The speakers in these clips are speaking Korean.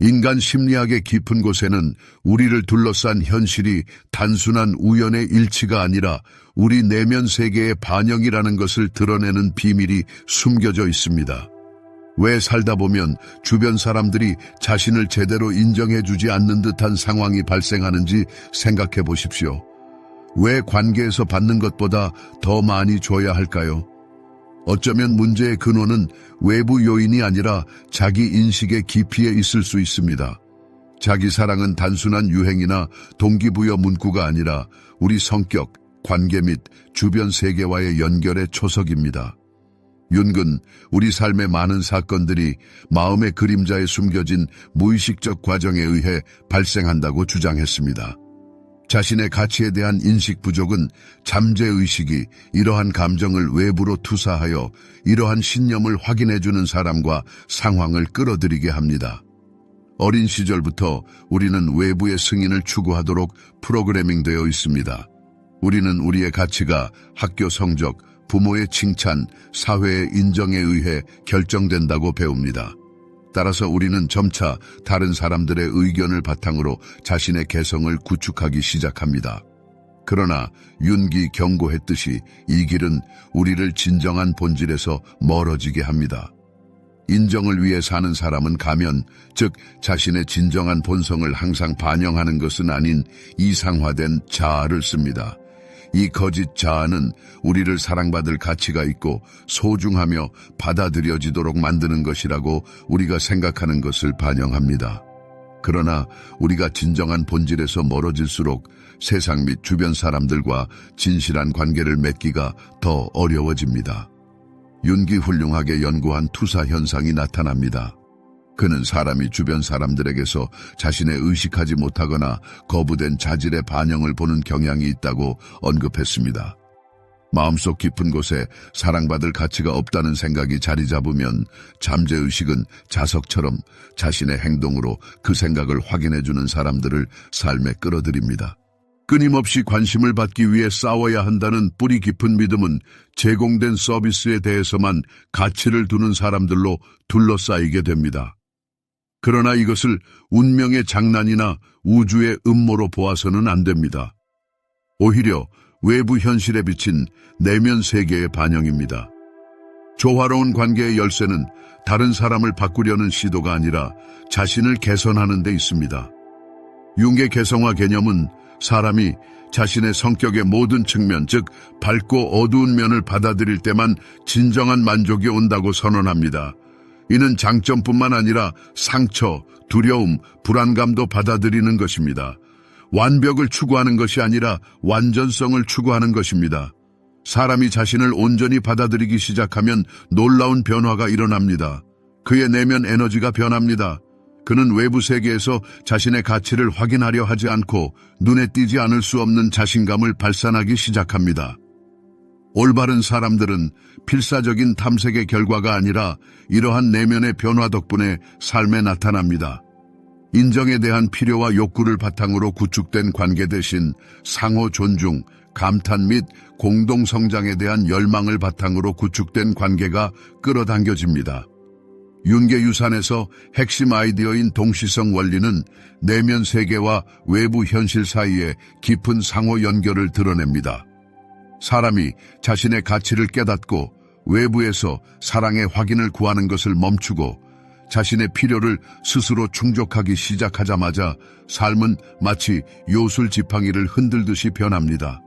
인간 심리학의 깊은 곳에는 우리를 둘러싼 현실이 단순한 우연의 일치가 아니라 우리 내면 세계의 반영이라는 것을 드러내는 비밀이 숨겨져 있습니다. 왜 살다 보면 주변 사람들이 자신을 제대로 인정해주지 않는 듯한 상황이 발생하는지 생각해 보십시오. 왜 관계에서 받는 것보다 더 많이 줘야 할까요? 어쩌면 문제의 근원은 외부 요인이 아니라 자기 인식의 깊이에 있을 수 있습니다. 자기 사랑은 단순한 유행이나 동기부여 문구가 아니라 우리 성격, 관계 및 주변 세계와의 연결의 초석입니다. 윤근, 우리 삶의 많은 사건들이 마음의 그림자에 숨겨진 무의식적 과정에 의해 발생한다고 주장했습니다. 자신의 가치에 대한 인식 부족은 잠재의식이 이러한 감정을 외부로 투사하여 이러한 신념을 확인해주는 사람과 상황을 끌어들이게 합니다. 어린 시절부터 우리는 외부의 승인을 추구하도록 프로그래밍되어 있습니다. 우리는 우리의 가치가 학교 성적, 부모의 칭찬, 사회의 인정에 의해 결정된다고 배웁니다. 따라서 우리는 점차 다른 사람들의 의견을 바탕으로 자신의 개성을 구축하기 시작합니다. 그러나 윤기 경고했듯이 이 길은 우리를 진정한 본질에서 멀어지게 합니다. 인정을 위해 사는 사람은 가면, 즉 자신의 진정한 본성을 항상 반영하는 것은 아닌 이상화된 자아를 씁니다. 이 거짓 자아는 우리를 사랑받을 가치가 있고 소중하며 받아들여지도록 만드는 것이라고 우리가 생각하는 것을 반영합니다. 그러나 우리가 진정한 본질에서 멀어질수록 세상 및 주변 사람들과 진실한 관계를 맺기가 더 어려워집니다. 윤기 훌륭하게 연구한 투사 현상이 나타납니다. 그는 사람이 주변 사람들에게서 자신의 의식하지 못하거나 거부된 자질의 반영을 보는 경향이 있다고 언급했습니다. 마음속 깊은 곳에 사랑받을 가치가 없다는 생각이 자리 잡으면 잠재의식은 자석처럼 자신의 행동으로 그 생각을 확인해주는 사람들을 삶에 끌어들입니다. 끊임없이 관심을 받기 위해 싸워야 한다는 뿌리 깊은 믿음은 제공된 서비스에 대해서만 가치를 두는 사람들로 둘러싸이게 됩니다. 그러나 이것을 운명의 장난이나 우주의 음모로 보아서는 안 됩니다. 오히려 외부 현실에 비친 내면 세계의 반영입니다. 조화로운 관계의 열쇠는 다른 사람을 바꾸려는 시도가 아니라 자신을 개선하는 데 있습니다. 융의 개성화 개념은 사람이 자신의 성격의 모든 측면, 즉 밝고 어두운 면을 받아들일 때만 진정한 만족이 온다고 선언합니다. 이는 장점뿐만 아니라 상처, 두려움, 불안감도 받아들이는 것입니다. 완벽을 추구하는 것이 아니라 완전성을 추구하는 것입니다. 사람이 자신을 온전히 받아들이기 시작하면 놀라운 변화가 일어납니다. 그의 내면 에너지가 변합니다. 그는 외부 세계에서 자신의 가치를 확인하려 하지 않고 눈에 띄지 않을 수 없는 자신감을 발산하기 시작합니다. 올바른 사람들은 필사적인 탐색의 결과가 아니라 이러한 내면의 변화 덕분에 삶에 나타납니다. 인정에 대한 필요와 욕구를 바탕으로 구축된 관계 대신 상호 존중, 감탄 및 공동 성장에 대한 열망을 바탕으로 구축된 관계가 끌어당겨집니다. 윤계 유산에서 핵심 아이디어인 동시성 원리는 내면 세계와 외부 현실 사이의 깊은 상호 연결을 드러냅니다. 사람이 자신의 가치를 깨닫고 외부에서 사랑의 확인을 구하는 것을 멈추고 자신의 필요를 스스로 충족하기 시작하자마자 삶은 마치 요술 지팡이를 흔들듯이 변합니다.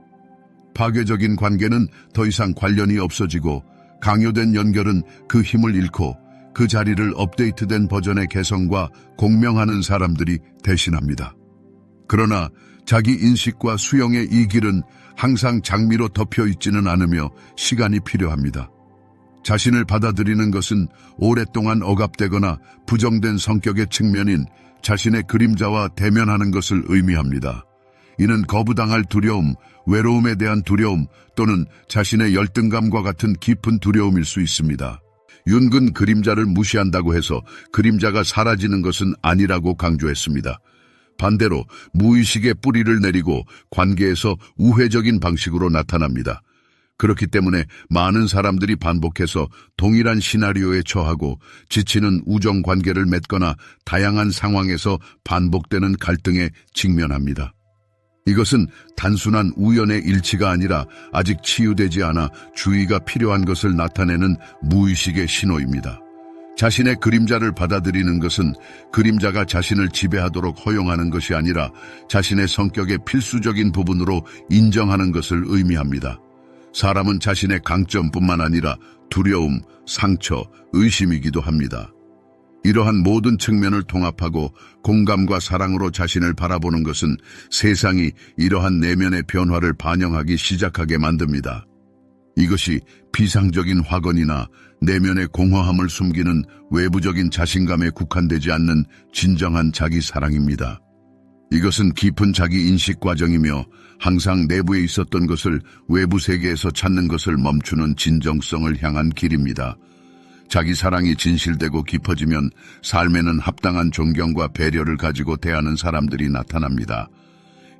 파괴적인 관계는 더 이상 관련이 없어지고 강요된 연결은 그 힘을 잃고 그 자리를 업데이트된 버전의 개성과 공명하는 사람들이 대신합니다. 그러나 자기 인식과 수용의 이 길은 항상 장미로 덮여 있지는 않으며 시간이 필요합니다. 자신을 받아들이는 것은 오랫동안 억압되거나 부정된 성격의 측면인 자신의 그림자와 대면하는 것을 의미합니다. 이는 거부당할 두려움, 외로움에 대한 두려움 또는 자신의 열등감과 같은 깊은 두려움일 수 있습니다. 윤근 그림자를 무시한다고 해서 그림자가 사라지는 것은 아니라고 강조했습니다. 반대로 무의식의 뿌리를 내리고 관계에서 우회적인 방식으로 나타납니다. 그렇기 때문에 많은 사람들이 반복해서 동일한 시나리오에 처하고 지치는 우정 관계를 맺거나 다양한 상황에서 반복되는 갈등에 직면합니다. 이것은 단순한 우연의 일치가 아니라 아직 치유되지 않아 주의가 필요한 것을 나타내는 무의식의 신호입니다. 자신의 그림자를 받아들이는 것은 그림자가 자신을 지배하도록 허용하는 것이 아니라 자신의 성격의 필수적인 부분으로 인정하는 것을 의미합니다. 사람은 자신의 강점뿐만 아니라 두려움, 상처, 의심이기도 합니다. 이러한 모든 측면을 통합하고 공감과 사랑으로 자신을 바라보는 것은 세상이 이러한 내면의 변화를 반영하기 시작하게 만듭니다. 이것이 비상적인 화건이나 내면의 공허함을 숨기는 외부적인 자신감에 국한되지 않는 진정한 자기 사랑입니다. 이것은 깊은 자기 인식 과정이며 항상 내부에 있었던 것을 외부 세계에서 찾는 것을 멈추는 진정성을 향한 길입니다. 자기 사랑이 진실되고 깊어지면 삶에는 합당한 존경과 배려를 가지고 대하는 사람들이 나타납니다.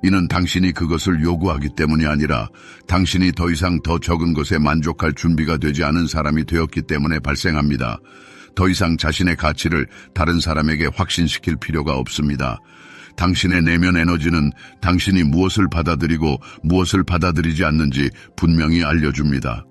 이는 당신이 그것을 요구하기 때문이 아니라 당신이 더 이상 더 적은 것에 만족할 준비가 되지 않은 사람이 되었기 때문에 발생합니다. 더 이상 자신의 가치를 다른 사람에게 확신시킬 필요가 없습니다. 당신의 내면 에너지는 당신이 무엇을 받아들이고 무엇을 받아들이지 않는지 분명히 알려줍니다.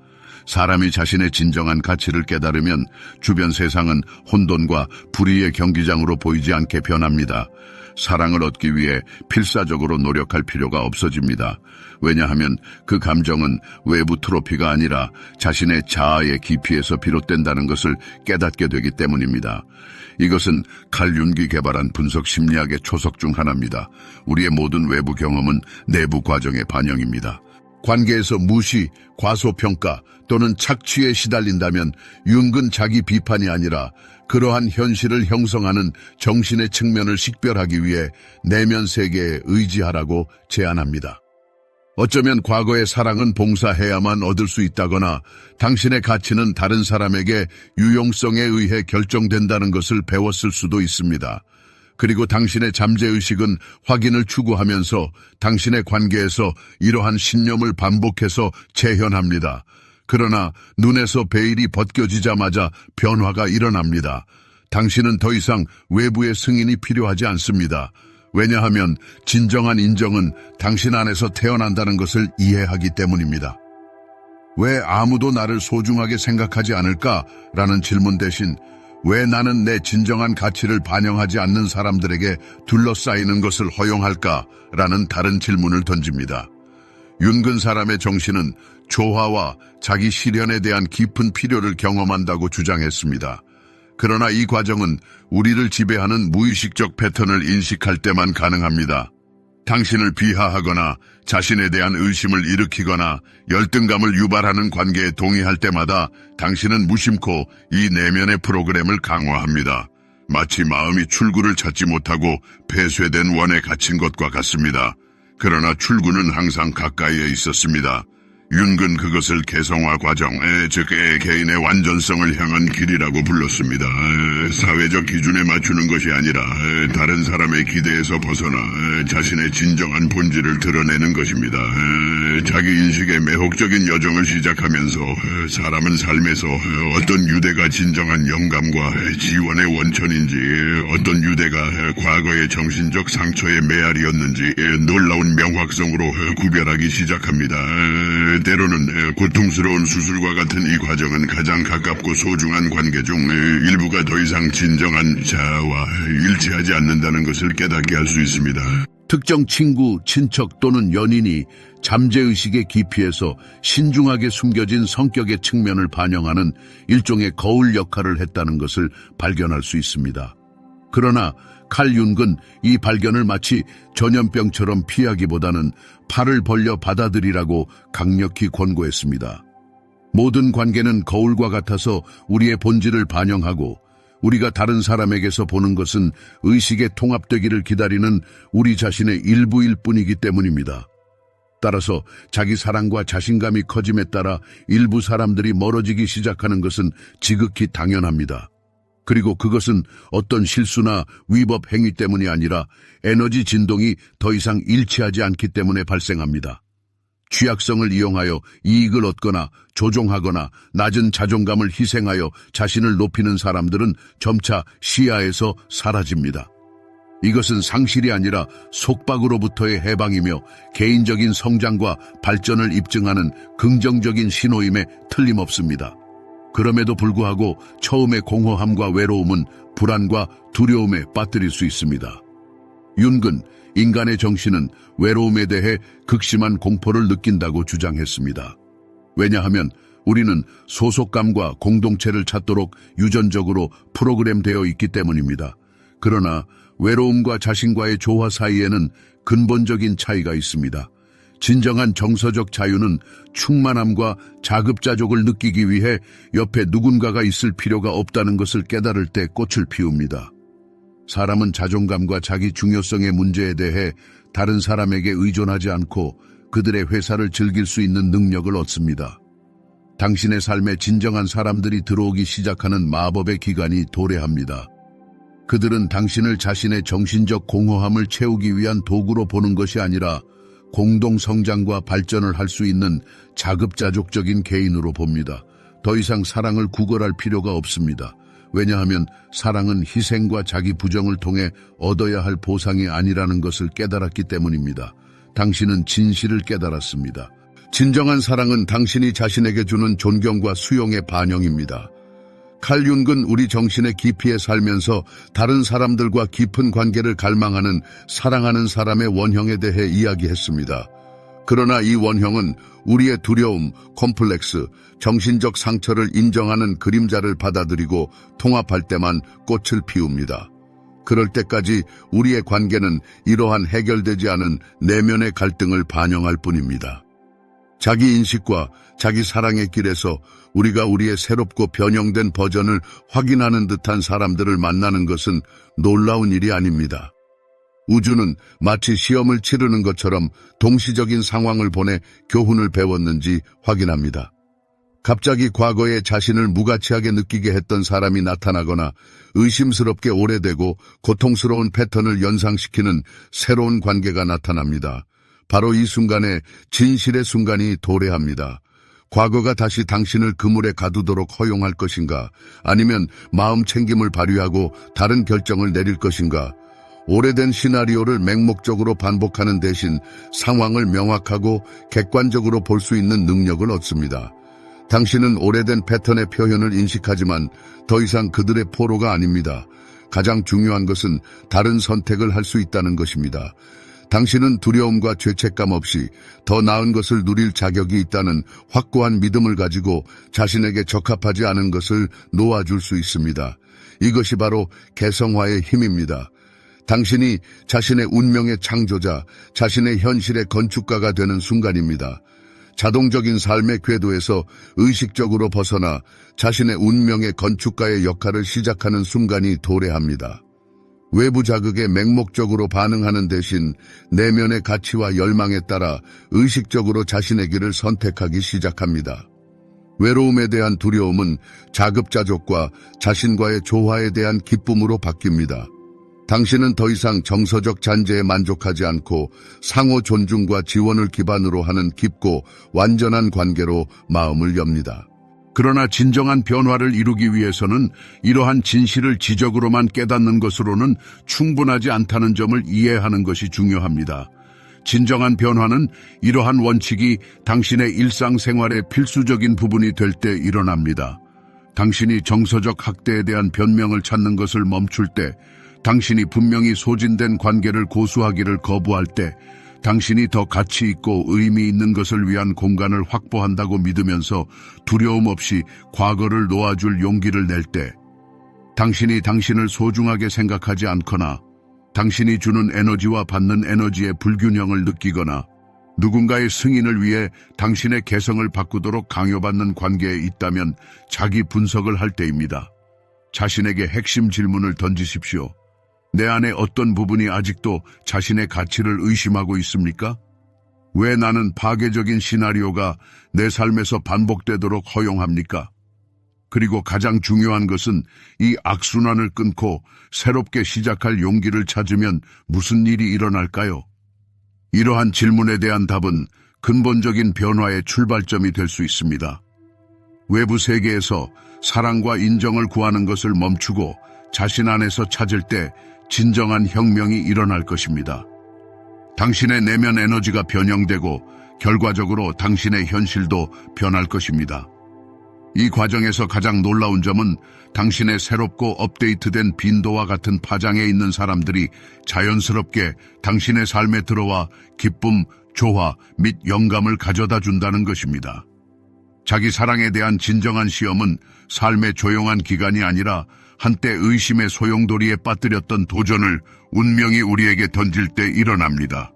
사람이 자신의 진정한 가치를 깨달으면 주변 세상은 혼돈과 불의의 경기장으로 보이지 않게 변합니다. 사랑을 얻기 위해 필사적으로 노력할 필요가 없어집니다. 왜냐하면 그 감정은 외부 트로피가 아니라 자신의 자아의 깊이에서 비롯된다는 것을 깨닫게 되기 때문입니다. 이것은 칼 융이 개발한 분석 심리학의 초석 중 하나입니다. 우리의 모든 외부 경험은 내부 과정의 반영입니다. 관계에서 무시, 과소평가 또는 착취에 시달린다면 융은 자기 비판이 아니라 그러한 현실을 형성하는 정신의 측면을 식별하기 위해 내면 세계에 의지하라고 제안합니다. 어쩌면 과거의 사랑은 봉사해야만 얻을 수 있다거나 당신의 가치는 다른 사람에게 유용성에 의해 결정된다는 것을 배웠을 수도 있습니다. 그리고 당신의 잠재의식은 확인을 추구하면서 당신의 관계에서 이러한 신념을 반복해서 재현합니다. 그러나 눈에서 베일이 벗겨지자마자 변화가 일어납니다. 당신은 더 이상 외부의 승인이 필요하지 않습니다. 왜냐하면 진정한 인정은 당신 안에서 태어난다는 것을 이해하기 때문입니다. 왜 아무도 나를 소중하게 생각하지 않을까라는 질문 대신 왜 나는 내 진정한 가치를 반영하지 않는 사람들에게 둘러싸이는 것을 허용할까라는 다른 질문을 던집니다. 윤근 사람의 정신은 조화와 자기 실현에 대한 깊은 필요를 경험한다고 주장했습니다. 그러나 이 과정은 우리를 지배하는 무의식적 패턴을 인식할 때만 가능합니다. 당신을 비하하거나 자신에 대한 의심을 일으키거나 열등감을 유발하는 관계에 동의할 때마다 당신은 무심코 이 내면의 프로그램을 강화합니다. 마치 마음이 출구를 찾지 못하고 폐쇄된 원에 갇힌 것과 같습니다. 그러나 출구는 항상 가까이에 있었습니다. 윤근 그것을 개성화 과정, 즉 개인의 완전성을 향한 길이라고 불렀습니다. 사회적 기준에 맞추는 것이 아니라 다른 사람의 기대에서 벗어나 자신의 진정한 본질을 드러내는 것입니다. 자기 인식의 매혹적인 여정을 시작하면서 사람은 삶에서 어떤 유대가 진정한 영감과 지원의 원천인지, 어떤 유대가 과거의 정신적 상처의 메아리였는지 놀라운 명확성으로 구별하기 시작합니다. 때로는 고통스러운 수술과 같은 이 과정은 가장 가깝고 소중한 관계 중 일부가 더 이상 진정한 자아와 일치하지 않는다는 것을 깨닫게 할 수 있습니다. 특정 친구, 친척 또는 연인이 잠재의식의 깊이에서 신중하게 숨겨진 성격의 측면을 반영하는 일종의 거울 역할을 했다는 것을 발견할 수 있습니다. 그러나 칼 융은 이 발견을 마치 전염병처럼 피하기보다는 팔을 벌려 받아들이라고 강력히 권고했습니다. 모든 관계는 거울과 같아서 우리의 본질을 반영하고 우리가 다른 사람에게서 보는 것은 의식에 통합되기를 기다리는 우리 자신의 일부일 뿐이기 때문입니다. 따라서 자기 사랑과 자신감이 커짐에 따라 일부 사람들이 멀어지기 시작하는 것은 지극히 당연합니다. 그리고 그것은 어떤 실수나 위법 행위 때문이 아니라 에너지 진동이 더 이상 일치하지 않기 때문에 발생합니다. 취약성을 이용하여 이익을 얻거나 조종하거나 낮은 자존감을 희생하여 자신을 높이는 사람들은 점차 시야에서 사라집니다. 이것은 상실이 아니라 속박으로부터의 해방이며 개인적인 성장과 발전을 입증하는 긍정적인 신호임에 틀림없습니다. 그럼에도 불구하고 처음의 공허함과 외로움은 불안과 두려움에 빠뜨릴 수 있습니다. 윤근, 인간의 정신은 외로움에 대해 극심한 공포를 느낀다고 주장했습니다. 왜냐하면 우리는 소속감과 공동체를 찾도록 유전적으로 프로그램되어 있기 때문입니다. 그러나 외로움과 자신과의 조화 사이에는 근본적인 차이가 있습니다. 진정한 정서적 자유는 충만함과 자급자족을 느끼기 위해 옆에 누군가가 있을 필요가 없다는 것을 깨달을 때 꽃을 피웁니다. 사람은 자존감과 자기 중요성의 문제에 대해 다른 사람에게 의존하지 않고 그들의 회사를 즐길 수 있는 능력을 얻습니다. 당신의 삶에 진정한 사람들이 들어오기 시작하는 마법의 기간이 도래합니다. 그들은 당신을 자신의 정신적 공허함을 채우기 위한 도구로 보는 것이 아니라 공동 성장과 발전을 할 수 있는 자급자족적인 개인으로 봅니다. 더 이상 사랑을 구걸할 필요가 없습니다. 왜냐하면 사랑은 희생과 자기 부정을 통해 얻어야 할 보상이 아니라는 것을 깨달았기 때문입니다. 당신은 진실을 깨달았습니다. 진정한 사랑은 당신이 자신에게 주는 존경과 수용의 반영입니다. 칼 융은 우리 정신의 깊이에 살면서 다른 사람들과 깊은 관계를 갈망하는 사랑하는 사람의 원형에 대해 이야기했습니다. 그러나 이 원형은 우리의 두려움, 콤플렉스, 정신적 상처를 인정하는 그림자를 받아들이고 통합할 때만 꽃을 피웁니다. 그럴 때까지 우리의 관계는 이러한 해결되지 않은 내면의 갈등을 반영할 뿐입니다. 자기 인식과 자기 사랑의 길에서 우리가 우리의 새롭고 변형된 버전을 확인하는 듯한 사람들을 만나는 것은 놀라운 일이 아닙니다. 우주는 마치 시험을 치르는 것처럼 동시적인 상황을 보내 교훈을 배웠는지 확인합니다. 갑자기 과거에 자신을 무가치하게 느끼게 했던 사람이 나타나거나 의심스럽게 오래되고 고통스러운 패턴을 연상시키는 새로운 관계가 나타납니다. 바로 이 순간에 진실의 순간이 도래합니다. 과거가 다시 당신을 그물에 가두도록 허용할 것인가? 아니면 마음 챙김을 발휘하고 다른 결정을 내릴 것인가? 오래된 시나리오를 맹목적으로 반복하는 대신 상황을 명확하고 객관적으로 볼 수 있는 능력을 얻습니다. 당신은 오래된 패턴의 표현을 인식하지만 더 이상 그들의 포로가 아닙니다. 가장 중요한 것은 다른 선택을 할 수 있다는 것입니다. 당신은 두려움과 죄책감 없이 더 나은 것을 누릴 자격이 있다는 확고한 믿음을 가지고 자신에게 적합하지 않은 것을 놓아줄 수 있습니다. 이것이 바로 개성화의 힘입니다. 당신이 자신의 운명의 창조자, 자신의 현실의 건축가가 되는 순간입니다. 자동적인 삶의 궤도에서 의식적으로 벗어나 자신의 운명의 건축가의 역할을 시작하는 순간이 도래합니다. 외부 자극에 맹목적으로 반응하는 대신 내면의 가치와 열망에 따라 의식적으로 자신의 길을 선택하기 시작합니다. 외로움에 대한 두려움은 자급자족과 자신과의 조화에 대한 기쁨으로 바뀝니다. 당신은 더 이상 정서적 잔재에 만족하지 않고 상호 존중과 지원을 기반으로 하는 깊고 완전한 관계로 마음을 엽니다. 그러나 진정한 변화를 이루기 위해서는 이러한 진실을 지적으로만 깨닫는 것으로는 충분하지 않다는 점을 이해하는 것이 중요합니다. 진정한 변화는 이러한 원칙이 당신의 일상생활의 필수적인 부분이 될 때 일어납니다. 당신이 정서적 학대에 대한 변명을 찾는 것을 멈출 때, 당신이 분명히 소진된 관계를 고수하기를 거부할 때, 당신이 더 가치 있고 의미 있는 것을 위한 공간을 확보한다고 믿으면서 두려움 없이 과거를 놓아줄 용기를 낼 때, 당신이 당신을 소중하게 생각하지 않거나 당신이 주는 에너지와 받는 에너지의 불균형을 느끼거나 누군가의 승인을 위해 당신의 개성을 바꾸도록 강요받는 관계에 있다면 자기 분석을 할 때입니다. 자신에게 핵심 질문을 던지십시오. 내 안에 어떤 부분이 아직도 자신의 가치를 의심하고 있습니까? 왜 나는 파괴적인 시나리오가 내 삶에서 반복되도록 허용합니까? 그리고 가장 중요한 것은 이 악순환을 끊고 새롭게 시작할 용기를 찾으면 무슨 일이 일어날까요? 이러한 질문에 대한 답은 근본적인 변화의 출발점이 될 수 있습니다. 외부 세계에서 사랑과 인정을 구하는 것을 멈추고 자신 안에서 찾을 때 진정한 혁명이 일어날 것입니다. 당신의 내면 에너지가 변형되고 결과적으로 당신의 현실도 변할 것입니다. 이 과정에서 가장 놀라운 점은 당신의 새롭고 업데이트된 빈도와 같은 파장에 있는 사람들이 자연스럽게 당신의 삶에 들어와 기쁨, 조화 및 영감을 가져다 준다는 것입니다. 자기 사랑에 대한 진정한 시험은 삶의 조용한 기간이 아니라 한때 의심의 소용돌이에 빠뜨렸던 도전을 운명이 우리에게 던질 때 일어납니다.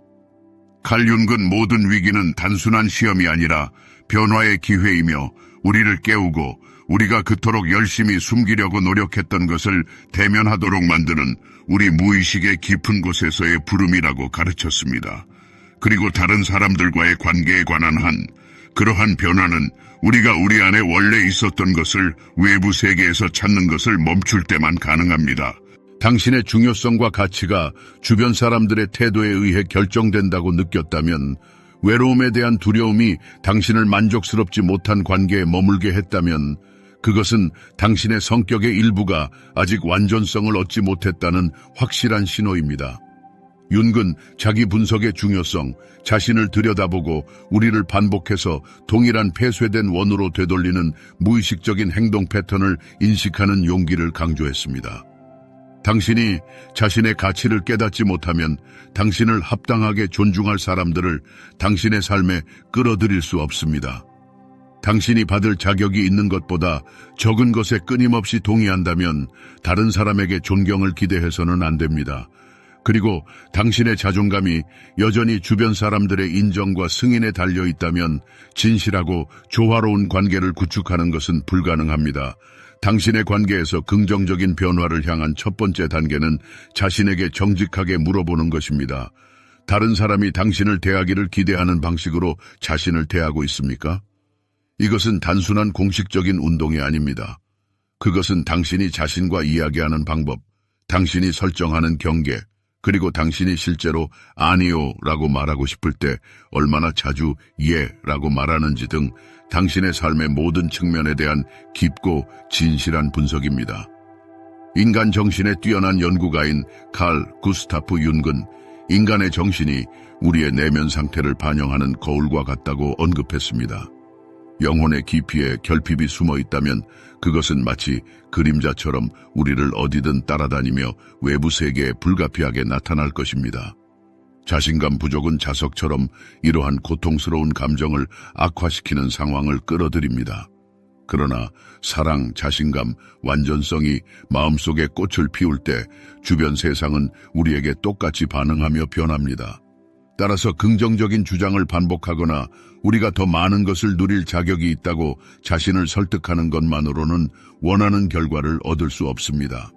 칼 융은 모든 위기는 단순한 시험이 아니라 변화의 기회이며 우리를 깨우고 우리가 그토록 열심히 숨기려고 노력했던 것을 대면하도록 만드는 우리 무의식의 깊은 곳에서의 부름이라고 가르쳤습니다. 그리고 다른 사람들과의 관계에 관한 그러한 변화는 우리가 우리 안에 원래 있었던 것을 외부 세계에서 찾는 것을 멈출 때만 가능합니다. 당신의 중요성과 가치가 주변 사람들의 태도에 의해 결정된다고 느꼈다면, 외로움에 대한 두려움이 당신을 만족스럽지 못한 관계에 머물게 했다면, 그것은 당신의 성격의 일부가 아직 완전성을 얻지 못했다는 확실한 신호입니다. 융은 자기 분석의 중요성, 자신을 들여다보고 우리를 반복해서 동일한 폐쇄된 원으로 되돌리는 무의식적인 행동 패턴을 인식하는 용기를 강조했습니다. 당신이 자신의 가치를 깨닫지 못하면 당신을 합당하게 존중할 사람들을 당신의 삶에 끌어들일 수 없습니다. 당신이 받을 자격이 있는 것보다 적은 것에 끊임없이 동의한다면 다른 사람에게 존경을 기대해서는 안 됩니다. 그리고 당신의 자존감이 여전히 주변 사람들의 인정과 승인에 달려 있다면 진실하고 조화로운 관계를 구축하는 것은 불가능합니다. 당신의 관계에서 긍정적인 변화를 향한 첫 번째 단계는 자신에게 정직하게 물어보는 것입니다. 다른 사람이 당신을 대하기를 기대하는 방식으로 자신을 대하고 있습니까? 이것은 단순한 공식적인 운동이 아닙니다. 그것은 당신이 자신과 이야기하는 방법, 당신이 설정하는 경계, 그리고 당신이 실제로 아니요 라고 말하고 싶을 때 얼마나 자주 예 라고 말하는지 등 당신의 삶의 모든 측면에 대한 깊고 진실한 분석입니다. 인간 정신의 뛰어난 연구가인 칼 구스타프 융은 인간의 정신이 우리의 내면 상태를 반영하는 거울과 같다고 언급했습니다. 영혼의 깊이에 결핍이 숨어 있다면 그것은 마치 그림자처럼 우리를 어디든 따라다니며 외부 세계에 불가피하게 나타날 것입니다. 자신감 부족은 자석처럼 이러한 고통스러운 감정을 악화시키는 상황을 끌어들입니다. 그러나 사랑, 자신감, 완전성이 마음속에 꽃을 피울 때 주변 세상은 우리에게 똑같이 반응하며 변합니다. 따라서 긍정적인 주장을 반복하거나 우리가 더 많은 것을 누릴 자격이 있다고 자신을 설득하는 것만으로는 원하는 결과를 얻을 수 없습니다.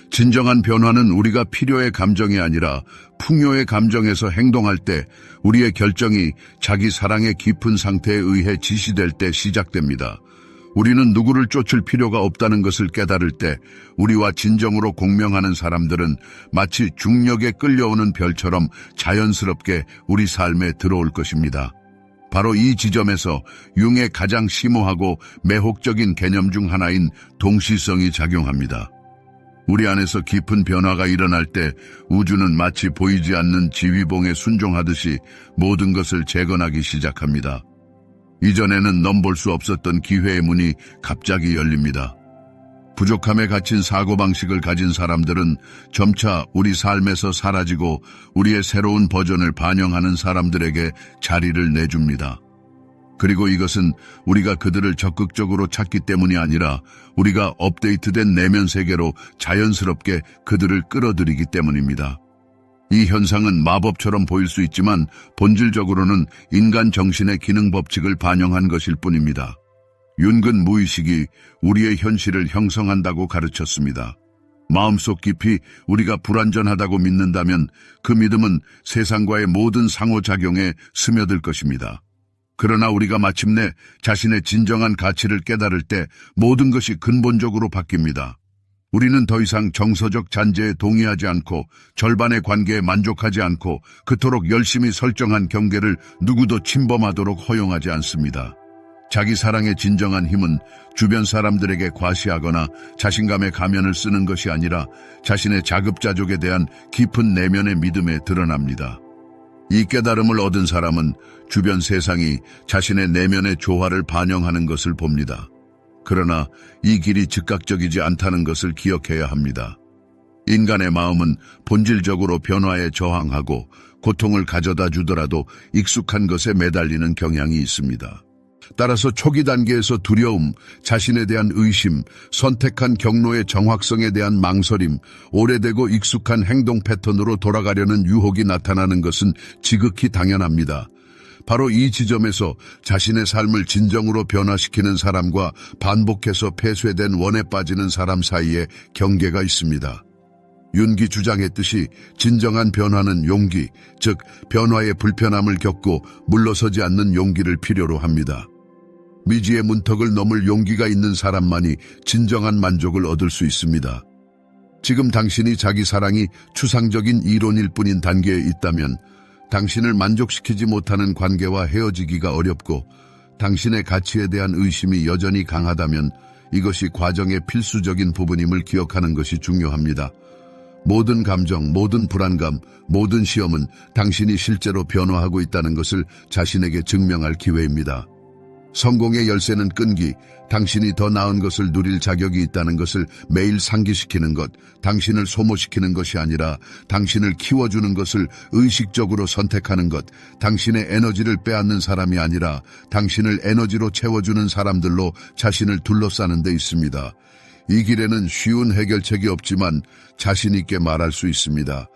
진정한 변화는 우리가 필요의 감정이 아니라 풍요의 감정에서 행동할 때 우리의 결정이 자기 사랑의 깊은 상태에 의해 지시될 때 시작됩니다. 우리는 누구를 쫓을 필요가 없다는 것을 깨달을 때 우리와 진정으로 공명하는 사람들은 마치 중력에 끌려오는 별처럼 자연스럽게 우리 삶에 들어올 것입니다. 바로 이 지점에서 융의 가장 심오하고 매혹적인 개념 중 하나인 동시성이 작용합니다. 우리 안에서 깊은 변화가 일어날 때 우주는 마치 보이지 않는 지휘봉에 순종하듯이 모든 것을 재건하기 시작합니다. 이전에는 넘볼 수 없었던 기회의 문이 갑자기 열립니다. 부족함에 갇힌 사고방식을 가진 사람들은 점차 우리 삶에서 사라지고 우리의 새로운 버전을 반영하는 사람들에게 자리를 내줍니다. 그리고 이것은 우리가 그들을 적극적으로 찾기 때문이 아니라 우리가 업데이트된 내면 세계로 자연스럽게 그들을 끌어들이기 때문입니다. 이 현상은 마법처럼 보일 수 있지만 본질적으로는 인간 정신의 기능 법칙을 반영한 것일 뿐입니다. 융은 무의식이 우리의 현실을 형성한다고 가르쳤습니다. 마음속 깊이 우리가 불완전하다고 믿는다면 그 믿음은 세상과의 모든 상호작용에 스며들 것입니다. 그러나 우리가 마침내 자신의 진정한 가치를 깨달을 때 모든 것이 근본적으로 바뀝니다. 우리는 더 이상 정서적 잔재에 동의하지 않고 절반의 관계에 만족하지 않고 그토록 열심히 설정한 경계를 누구도 침범하도록 허용하지 않습니다. 자기 사랑의 진정한 힘은 주변 사람들에게 과시하거나 자신감의 가면을 쓰는 것이 아니라 자신의 자급자족에 대한 깊은 내면의 믿음에 드러납니다. 이 깨달음을 얻은 사람은 주변 세상이 자신의 내면의 조화를 반영하는 것을 봅니다. 그러나 이 길이 즉각적이지 않다는 것을 기억해야 합니다. 인간의 마음은 본질적으로 변화에 저항하고 고통을 가져다 주더라도 익숙한 것에 매달리는 경향이 있습니다. 따라서 초기 단계에서 두려움, 자신에 대한 의심, 선택한 경로의 정확성에 대한 망설임, 오래되고 익숙한 행동 패턴으로 돌아가려는 유혹이 나타나는 것은 지극히 당연합니다. 바로 이 지점에서 자신의 삶을 진정으로 변화시키는 사람과 반복해서 폐쇄된 원에 빠지는 사람 사이에 경계가 있습니다. 윤기 주장했듯이 진정한 변화는 용기, 즉 변화의 불편함을 겪고 물러서지 않는 용기를 필요로 합니다. 미지의 문턱을 넘을 용기가 있는 사람만이 진정한 만족을 얻을 수 있습니다. 지금 당신이 자기 사랑이 추상적인 이론일 뿐인 단계에 있다면 당신을 만족시키지 못하는 관계와 헤어지기가 어렵고 당신의 가치에 대한 의심이 여전히 강하다면 이것이 과정의 필수적인 부분임을 기억하는 것이 중요합니다. 모든 감정, 모든 불안감, 모든 시험은 당신이 실제로 변화하고 있다는 것을 자신에게 증명할 기회입니다. 성공의 열쇠는 끈기, 당신이 더 나은 것을 누릴 자격이 있다는 것을 매일 상기시키는 것, 당신을 소모시키는 것이 아니라 당신을 키워주는 것을 의식적으로 선택하는 것, 당신의 에너지를 빼앗는 사람이 아니라 당신을 에너지로 채워주는 사람들로 자신을 둘러싸는 데 있습니다. 이 길에는 쉬운 해결책이 없지만 자신 있게 말할 수 있습니다.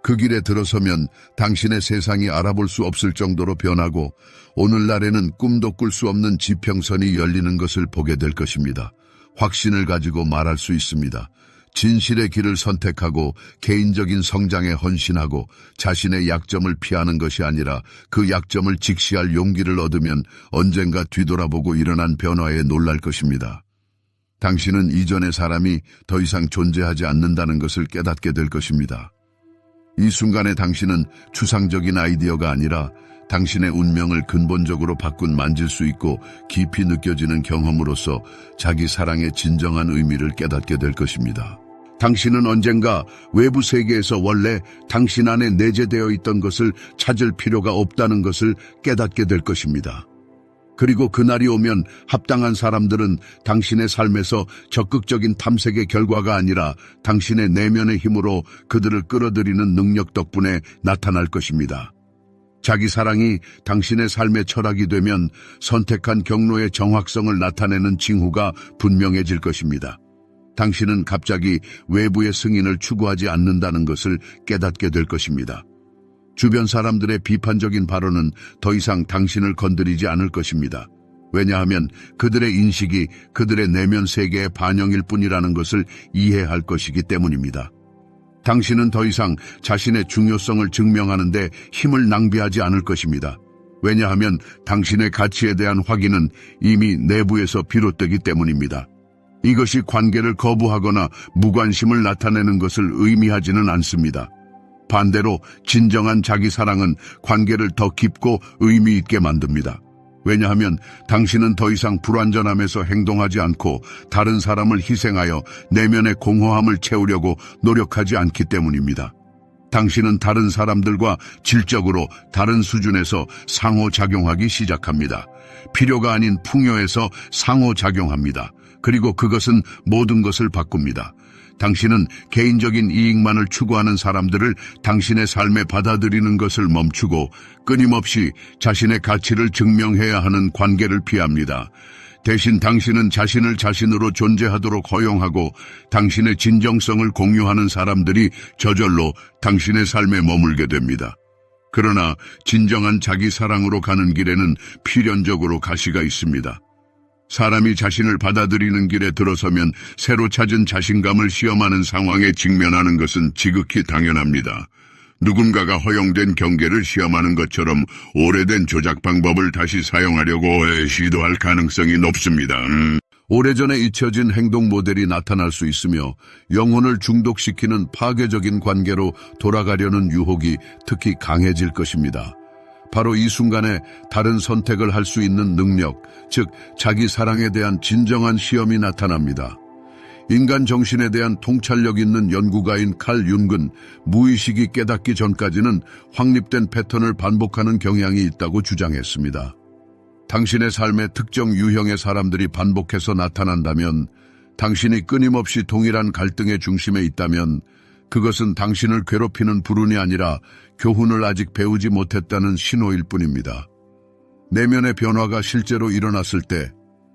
그 길에 들어서면 당신의 세상이 알아볼 수 없을 정도로 변하고 오늘날에는 꿈도 꿀 수 없는 지평선이 열리는 것을 보게 될 것입니다. 확신을 가지고 말할 수 있습니다. 진실의 길을 선택하고 개인적인 성장에 헌신하고 자신의 약점을 피하는 것이 아니라 그 약점을 직시할 용기를 얻으면 언젠가 뒤돌아보고 일어난 변화에 놀랄 것입니다. 당신은 이전의 사람이 더 이상 존재하지 않는다는 것을 깨닫게 될 것입니다. 이 순간에 당신은 추상적인 아이디어가 아니라 당신의 운명을 근본적으로 바꾼 만질 수 있고 깊이 느껴지는 경험으로서 자기 사랑의 진정한 의미를 깨닫게 될 것입니다. 당신은 언젠가 외부 세계에서 원래 당신 안에 내재되어 있던 것을 찾을 필요가 없다는 것을 깨닫게 될 것입니다. 그리고 그날이 오면 합당한 사람들은 당신의 삶에서 적극적인 탐색의 결과가 아니라 당신의 내면의 힘으로 그들을 끌어들이는 능력 덕분에 나타날 것입니다. 자기 사랑이 당신의 삶의 철학이 되면 선택한 경로의 정확성을 나타내는 징후가 분명해질 것입니다. 당신은 갑자기 외부의 승인을 추구하지 않는다는 것을 깨닫게 될 것입니다. 주변 사람들의 비판적인 발언은 더 이상 당신을 건드리지 않을 것입니다. 왜냐하면 그들의 인식이 그들의 내면 세계의 반영일 뿐이라는 것을 이해할 것이기 때문입니다. 당신은 더 이상 자신의 중요성을 증명하는 데 힘을 낭비하지 않을 것입니다. 왜냐하면 당신의 가치에 대한 확인은 이미 내부에서 비롯되기 때문입니다. 이것이 관계를 거부하거나 무관심을 나타내는 것을 의미하지는 않습니다. 반대로 진정한 자기 사랑은 관계를 더 깊고 의미 있게 만듭니다. 왜냐하면 당신은 더 이상 불완전함에서 행동하지 않고 다른 사람을 희생하여 내면의 공허함을 채우려고 노력하지 않기 때문입니다. 당신은 다른 사람들과 질적으로 다른 수준에서 상호작용하기 시작합니다. 필요가 아닌 풍요에서 상호작용합니다. 그리고 그것은 모든 것을 바꿉니다. 당신은 개인적인 이익만을 추구하는 사람들을 당신의 삶에 받아들이는 것을 멈추고 끊임없이 자신의 가치를 증명해야 하는 관계를 피합니다. 대신 당신은 자신을 자신으로 존재하도록 허용하고 당신의 진정성을 공유하는 사람들이 저절로 당신의 삶에 머물게 됩니다. 그러나 진정한 자기 사랑으로 가는 길에는 필연적으로 가시가 있습니다. 사람이 자신을 받아들이는 길에 들어서면 새로 찾은 자신감을 시험하는 상황에 직면하는 것은 지극히 당연합니다. 누군가가 허용된 경계를 시험하는 것처럼 오래된 조작 방법을 다시 사용하려고 시도할 가능성이 높습니다. 오래전에 잊혀진 행동 모델이 나타날 수 있으며 영혼을 중독시키는 파괴적인 관계로 돌아가려는 유혹이 특히 강해질 것입니다. 바로 이 순간에 다른 선택을 할 수 있는 능력, 즉 자기 사랑에 대한 진정한 시험이 나타납니다. 인간 정신에 대한 통찰력 있는 연구가인 칼 융은 무의식이 깨닫기 전까지는 확립된 패턴을 반복하는 경향이 있다고 주장했습니다. 당신의 삶에 특정 유형의 사람들이 반복해서 나타난다면, 당신이 끊임없이 동일한 갈등의 중심에 있다면 그것은 당신을 괴롭히는 불운이 아니라 교훈을 아직 배우지 못했다는 신호일 뿐입니다. 내면의 변화가 실제로 일어났을 때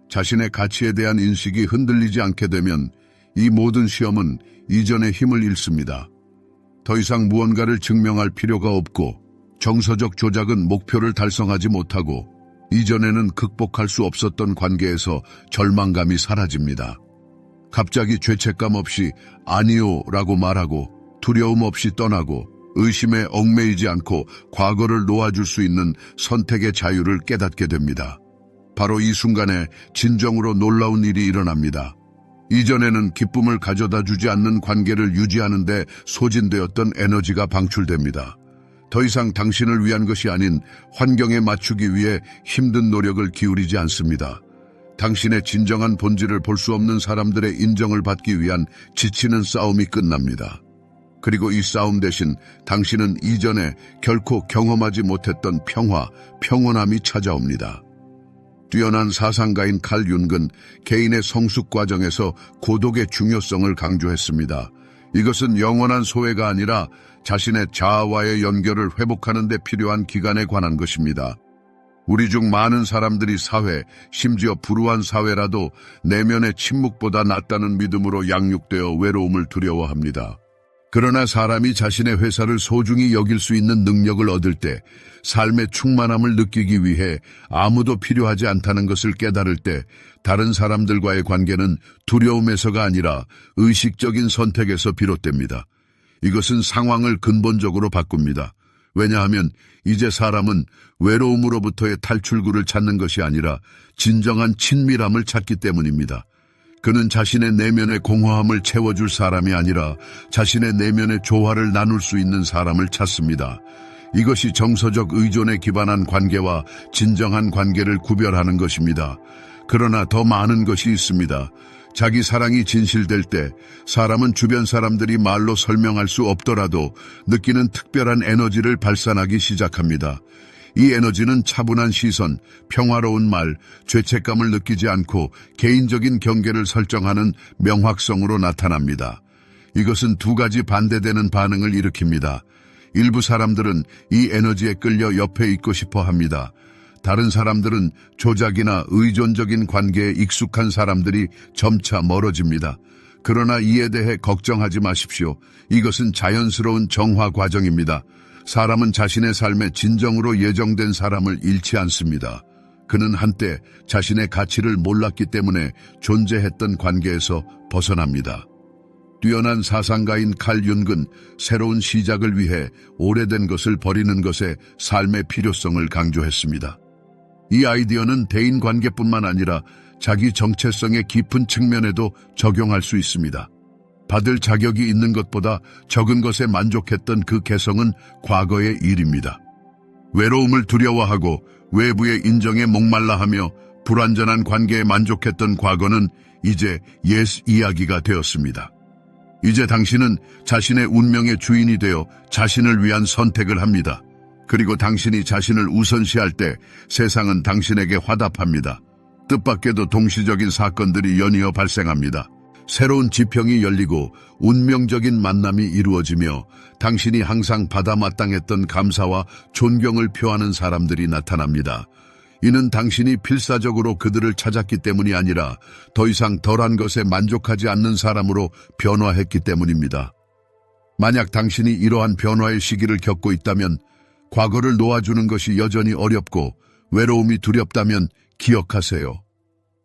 자신의 가치에 대한 인식이 흔들리지 않게 되면 이 모든 시험은 이전의 힘을 잃습니다. 더 이상 무언가를 증명할 필요가 없고 정서적 조작은 목표를 달성하지 못하고 이전에는 극복할 수 없었던 관계에서 절망감이 사라집니다. 갑자기 죄책감 없이 아니요 라고 말하고 두려움 없이 떠나고 의심에 얽매이지 않고 과거를 놓아줄 수 있는 선택의 자유를 깨닫게 됩니다. 바로 이 순간에 진정으로 놀라운 일이 일어납니다. 이전에는 기쁨을 가져다 주지 않는 관계를 유지하는 데 소진되었던 에너지가 방출됩니다. 더 이상 당신을 위한 것이 아닌 환경에 맞추기 위해 힘든 노력을 기울이지 않습니다. 당신의 진정한 본질을 볼 수 없는 사람들의 인정을 받기 위한 지치는 싸움이 끝납니다. 그리고 이 싸움 대신 당신은 이전에 결코 경험하지 못했던 평화, 평온함이 찾아옵니다. 뛰어난 사상가인 칼 융은 개인의 성숙 과정에서 고독의 중요성을 강조했습니다. 이것은 영원한 소외가 아니라 자신의 자아와의 연결을 회복하는 데 필요한 기간에 관한 것입니다. 우리 중 많은 사람들이 사회, 심지어 불우한 사회라도 내면의 침묵보다 낫다는 믿음으로 양육되어 외로움을 두려워합니다. 그러나 사람이 자신의 회사를 소중히 여길 수 있는 능력을 얻을 때, 삶의 충만함을 느끼기 위해 아무도 필요하지 않다는 것을 깨달을 때, 다른 사람들과의 관계는 두려움에서가 아니라 의식적인 선택에서 비롯됩니다. 이것은 상황을 근본적으로 바꿉니다. 왜냐하면 이제 사람은 외로움으로부터의 탈출구를 찾는 것이 아니라 진정한 친밀함을 찾기 때문입니다. 그는 자신의 내면의 공허함을 채워줄 사람이 아니라 자신의 내면의 조화를 나눌 수 있는 사람을 찾습니다. 이것이 정서적 의존에 기반한 관계와 진정한 관계를 구별하는 것입니다. 그러나 더 많은 것이 있습니다. 자기 사랑이 진실될 때 사람은 주변 사람들이 말로 설명할 수 없더라도 느끼는 특별한 에너지를 발산하기 시작합니다. 이 에너지는 차분한 시선, 평화로운 말, 죄책감을 느끼지 않고 개인적인 경계를 설정하는 명확성으로 나타납니다. 이것은 두 가지 반대되는 반응을 일으킵니다. 일부 사람들은 이 에너지에 끌려 옆에 있고 싶어 합니다. 다른 사람들은 조작이나 의존적인 관계에 익숙한 사람들이 점차 멀어집니다. 그러나 이에 대해 걱정하지 마십시오. 이것은 자연스러운 정화 과정입니다. 사람은 자신의 삶에 진정으로 예정된 사람을 잃지 않습니다. 그는 한때 자신의 가치를 몰랐기 때문에 존재했던 관계에서 벗어납니다. 뛰어난 사상가인 칼 융은 새로운 시작을 위해 오래된 것을 버리는 것에 삶의 필요성을 강조했습니다. 이 아이디어는 대인관계뿐만 아니라 자기 정체성의 깊은 측면에도 적용할 수 있습니다. 받을 자격이 있는 것보다 적은 것에 만족했던 그 개성은 과거의 일입니다. 외로움을 두려워하고 외부의 인정에 목말라하며 불완전한 관계에 만족했던 과거는 이제 옛 이야기가 되었습니다. 이제 당신은 자신의 운명의 주인이 되어 자신을 위한 선택을 합니다. 그리고 당신이 자신을 우선시할 때 세상은 당신에게 화답합니다. 뜻밖에도 동시적인 사건들이 연이어 발생합니다. 새로운 지평이 열리고 운명적인 만남이 이루어지며 당신이 항상 받아 마땅했던 감사와 존경을 표하는 사람들이 나타납니다. 이는 당신이 필사적으로 그들을 찾았기 때문이 아니라 더 이상 덜한 것에 만족하지 않는 사람으로 변화했기 때문입니다. 만약 당신이 이러한 변화의 시기를 겪고 있다면 과거를 놓아주는 것이 여전히 어렵고 외로움이 두렵다면 기억하세요.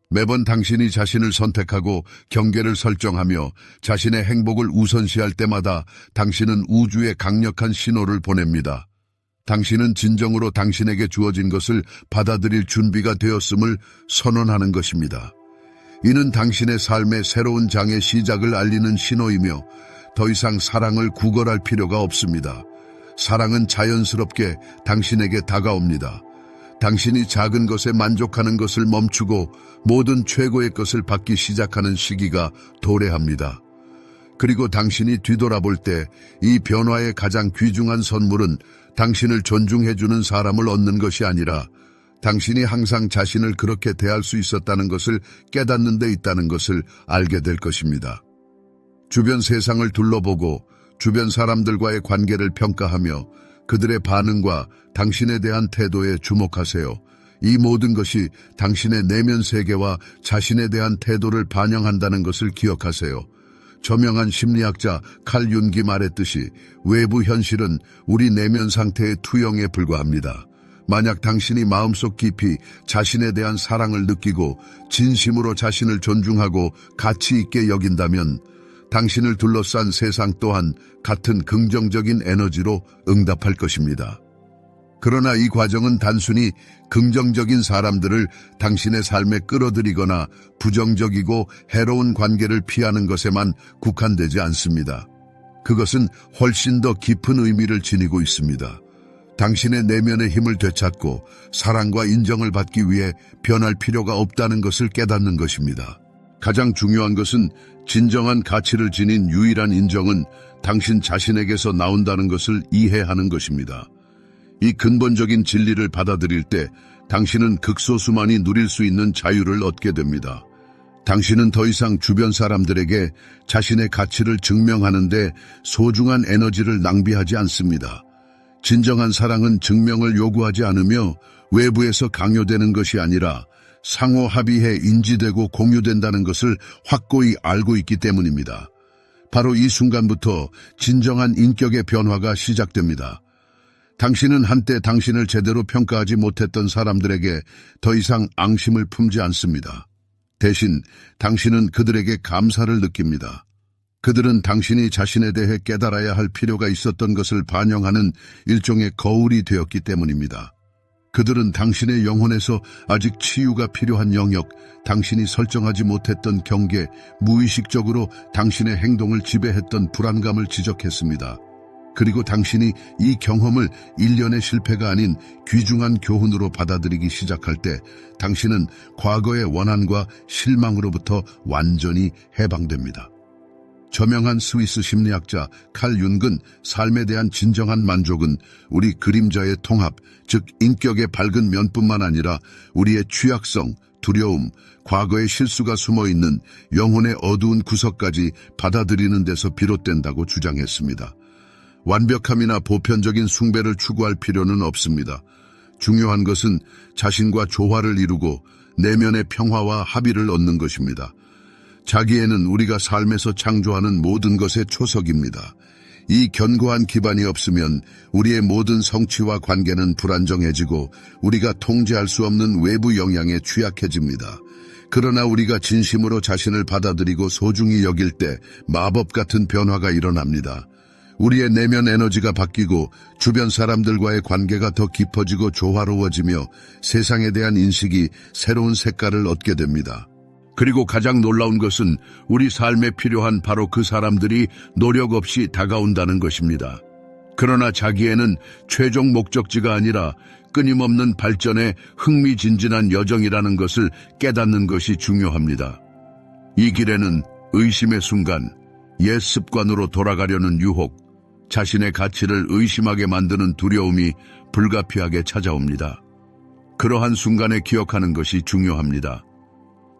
매번 당신이 자신을 선택하고 경계를 설정하며 자신의 행복을 우선시할 때마다 당신은 우주에 강력한 신호를 보냅니다. 당신은 진정으로 당신에게 주어진 것을 받아들일 준비가 되었음을 선언하는 것입니다. 이는 당신의 삶의 새로운 장의 시작을 알리는 신호이며 더 이상 사랑을 구걸할 필요가 없습니다. 사랑은 자연스럽게 당신에게 다가옵니다. 당신이 작은 것에 만족하는 것을 멈추고 모든 최고의 것을 받기 시작하는 시기가 도래합니다. 그리고 당신이 뒤돌아볼 때 이 변화의 가장 귀중한 선물은 당신을 존중해주는 사람을 얻는 것이 아니라 당신이 항상 자신을 그렇게 대할 수 있었다는 것을 깨닫는 데 있다는 것을 알게 될 것입니다. 주변 세상을 둘러보고 주변 사람들과의 관계를 평가하며 그들의 반응과 당신에 대한 태도에 주목하세요. 이 모든 것이 당신의 내면 세계와 자신에 대한 태도를 반영한다는 것을 기억하세요. 저명한 심리학자 칼 윤기 말했듯이 외부 현실은 우리 내면 상태의 투영에 불과합니다. 만약 당신이 마음속 깊이 자신에 대한 사랑을 느끼고 진심으로 자신을 존중하고 가치 있게 여긴다면 당신을 둘러싼 세상 또한 같은 긍정적인 에너지로 응답할 것입니다. 그러나 이 과정은 단순히 긍정적인 사람들을 당신의 삶에 끌어들이거나 부정적이고 해로운 관계를 피하는 것에만 국한되지 않습니다. 그것은 훨씬 더 깊은 의미를 지니고 있습니다. 당신의 내면의 힘을 되찾고 사랑과 인정을 받기 위해 변할 필요가 없다는 것을 깨닫는 것입니다. 가장 중요한 것은 진정한 가치를 지닌 유일한 인정은 당신 자신에게서 나온다는 것을 이해하는 것입니다. 이 근본적인 진리를 받아들일 때 당신은 극소수만이 누릴 수 있는 자유를 얻게 됩니다. 당신은 더 이상 주변 사람들에게 자신의 가치를 증명하는데 소중한 에너지를 낭비하지 않습니다. 진정한 사랑은 증명을 요구하지 않으며 외부에서 강요되는 것이 아니라 상호 합의해 인지되고 공유된다는 것을 확고히 알고 있기 때문입니다. 바로 이 순간부터 진정한 인격의 변화가 시작됩니다. 당신은 한때 당신을 제대로 평가하지 못했던 사람들에게 더 이상 앙심을 품지 않습니다. 대신 당신은 그들에게 감사를 느낍니다. 그들은 당신이 자신에 대해 깨달아야 할 필요가 있었던 것을 반영하는 일종의 거울이 되었기 때문입니다. 그들은 당신의 영혼에서 아직 치유가 필요한 영역, 당신이 설정하지 못했던 경계, 무의식적으로 당신의 행동을 지배했던 불안감을 지적했습니다. 그리고 당신이 이 경험을 일련의 실패가 아닌 귀중한 교훈으로 받아들이기 시작할 때 당신은 과거의 원한과 실망으로부터 완전히 해방됩니다. 저명한 스위스 심리학자 칼 융은 삶에 대한 진정한 만족은 우리 그림자의 통합, 즉 인격의 밝은 면뿐만 아니라 우리의 취약성, 두려움, 과거의 실수가 숨어있는 영혼의 어두운 구석까지 받아들이는 데서 비롯된다고 주장했습니다. 완벽함이나 보편적인 숭배를 추구할 필요는 없습니다. 중요한 것은 자신과 조화를 이루고 내면의 평화와 합의를 얻는 것입니다. 자기애는 우리가 삶에서 창조하는 모든 것의 초석입니다. 이 견고한 기반이 없으면 우리의 모든 성취와 관계는 불안정해지고 우리가 통제할 수 없는 외부 영향에 취약해집니다. 그러나 우리가 진심으로 자신을 받아들이고 소중히 여길 때 마법 같은 변화가 일어납니다. 우리의 내면 에너지가 바뀌고 주변 사람들과의 관계가 더 깊어지고 조화로워지며 세상에 대한 인식이 새로운 색깔을 얻게 됩니다. 그리고 가장 놀라운 것은 우리 삶에 필요한 바로 그 사람들이 노력 없이 다가온다는 것입니다. 그러나 자기애는 최종 목적지가 아니라 끊임없는 발전의 흥미진진한 여정이라는 것을 깨닫는 것이 중요합니다. 이 길에는 의심의 순간, 옛 습관으로 돌아가려는 유혹, 자신의 가치를 의심하게 만드는 두려움이 불가피하게 찾아옵니다. 그러한 순간에 기억하는 것이 중요합니다.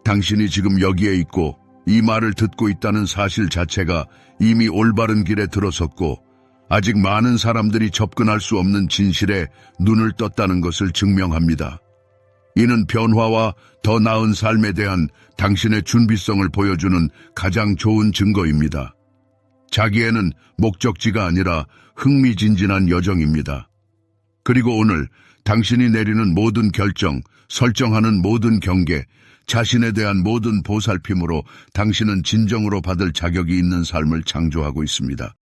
당신이 지금 여기에 있고 이 말을 듣고 있다는 사실 자체가 이미 올바른 길에 들어섰고 아직 많은 사람들이 접근할 수 없는 진실에 눈을 떴다는 것을 증명합니다. 이는 변화와 더 나은 삶에 대한 당신의 준비성을 보여주는 가장 좋은 증거입니다. 자기애는 목적지가 아니라 흥미진진한 여정입니다. 그리고 오늘 당신이 내리는 모든 결정, 설정하는 모든 경계, 자신에 대한 모든 보살핌으로 당신은 진정으로 받을 자격이 있는 삶을 창조하고 있습니다.